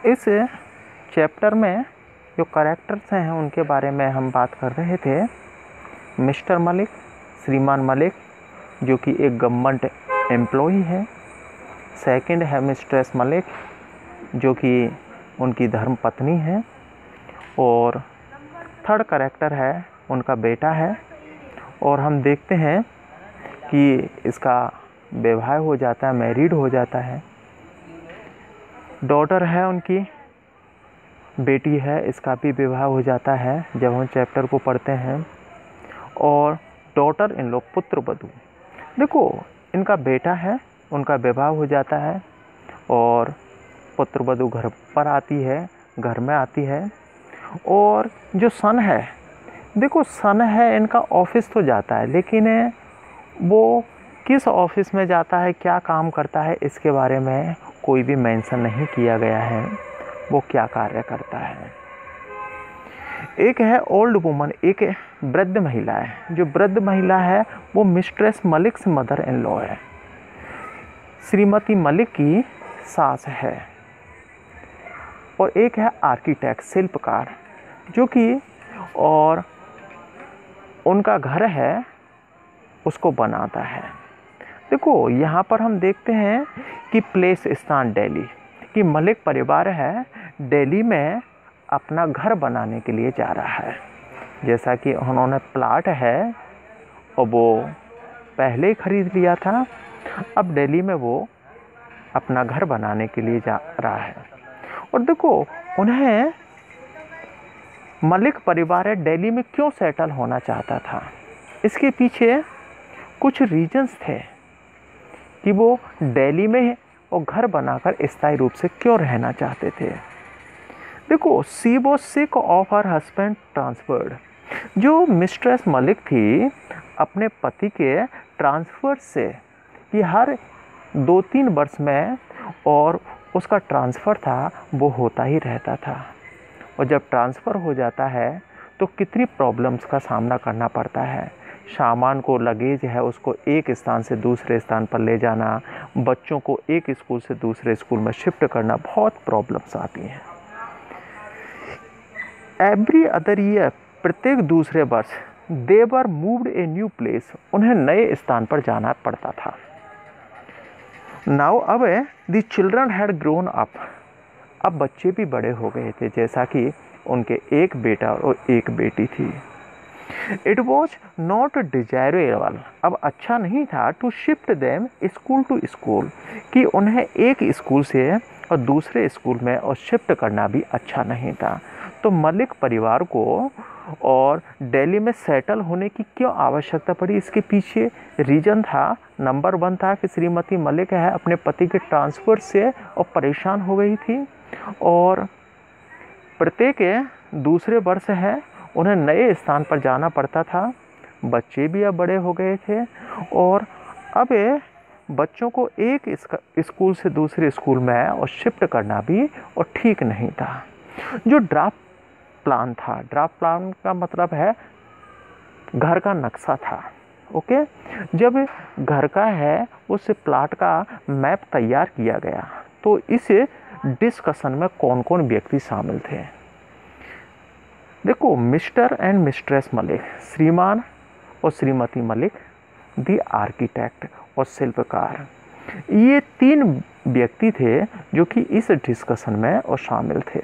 इस चैप्टर में जो कैरेक्टर्स हैं उनके बारे में हम बात कर रहे थे। मिस्टर मलिक, श्रीमान मलिक, जो कि एक गवर्नमेंट एम्प्लॉई है। सेकंड है मिस्ट्रेस मलिक, जो कि उनकी धर्म पत्नी है। और थर्ड कैरेक्टर है उनका बेटा है। और हम देखते हैं कि इसका विवाह हो जाता है, मैरिड हो जाता है। डॉटर है उनकी, बेटी है, इसका भी विवाह हो जाता है जब हम चैप्टर को पढ़ते हैं। और डॉटर इन लोग पुत्र वधू, देखो इनका बेटा है, उनका विवाह हो जाता है और पुत्र वधू घर पर आती है, घर में आती है। और जो सन है, देखो सन है इनका ऑफिस तो जाता है, लेकिन वो किस ऑफिस में जाता है, क्या काम करता है, इसके बारे में कोई भी मेंशन नहीं किया गया है, वो क्या कार्य करता है। एक है ओल्ड वुमन, एक वृद्ध महिला है। जो वृद्ध महिला है वो मिस्ट्रेस मलिक से मदर इन लॉ है, श्रीमती मलिक की सास है। और एक है आर्किटेक्ट, शिल्पकार, जो कि और उनका घर है उसको बनाता है। देखो यहाँ पर हम देखते हैं कि प्लेस स्थान दिल्ली, कि मलिक परिवार है दिल्ली में अपना घर बनाने के लिए जा रहा है। जैसा कि उन्होंने प्लाट है और वो पहले ही खरीद लिया था, अब दिल्ली में वो अपना घर बनाने के लिए जा रहा है। और देखो उन्हें मलिक परिवार दिल्ली में क्यों सेटल होना चाहता था, इसके पीछे कुछ रीजंस थे कि वो दिल्ली में और घर बनाकर स्थायी रूप से क्यों रहना चाहते थे। देखो she was sick of her husband transferred, जो मिस्ट्रेस मलिक थी अपने पति के ट्रांसफ़र से, कि हर 2-3 वर्ष में और उसका ट्रांसफ़र था वो होता ही रहता था। और जब ट्रांसफ़र हो जाता है तो कितनी प्रॉब्लम्स का सामना करना पड़ता है। सामान को, लगेज है, उसको एक स्थान से दूसरे स्थान पर ले जाना, बच्चों को एक स्कूल से दूसरे स्कूल में शिफ्ट करना, बहुत प्रॉब्लम्स आती हैं। एवरी अदर ईयर, प्रत्येक दूसरे वर्ष, दे वर मूव्ड ए न्यू प्लेस, उन्हें नए स्थान पर जाना पड़ता था। नाउ अब the children had grown up, अब बच्चे भी बड़े हो गए थे, जैसा कि उनके एक बेटा और एक बेटी थी। इट वॉज नॉट डिजायरेबल, अब अच्छा नहीं था, to shift them school to school, कि उन्हें एक स्कूल से और दूसरे स्कूल में और शिफ्ट करना भी अच्छा नहीं था। तो मलिक परिवार को और दिल्ली में सेटल होने की क्यों आवश्यकता पड़ी, इसके पीछे रीज़न था। नंबर 1 था कि श्रीमती मलिक है अपने पति के ट्रांसफ़र से और परेशान हो गई थी, और प्रत्येक दूसरे वर्ष है उन्हें नए स्थान पर जाना पड़ता था। बच्चे भी अब बड़े हो गए थे और अब बच्चों को एक स्कूल से दूसरे स्कूल में और शिफ्ट करना भी और ठीक नहीं था। जो ड्राफ्ट प्लान था, ड्राफ्ट प्लान का मतलब है घर का नक्शा था। ओके, जब घर का है उस प्लाट का मैप तैयार किया गया, तो इस डिस्कशन में कौन कौन व्यक्ति शामिल थे। देखो मिस्टर एंड मिस्ट्रेस मलिक, श्रीमान और श्रीमती मलिक, दी आर्किटेक्ट और शिल्पकार, ये 3 व्यक्ति थे जो कि इस डिस्कशन में और शामिल थे।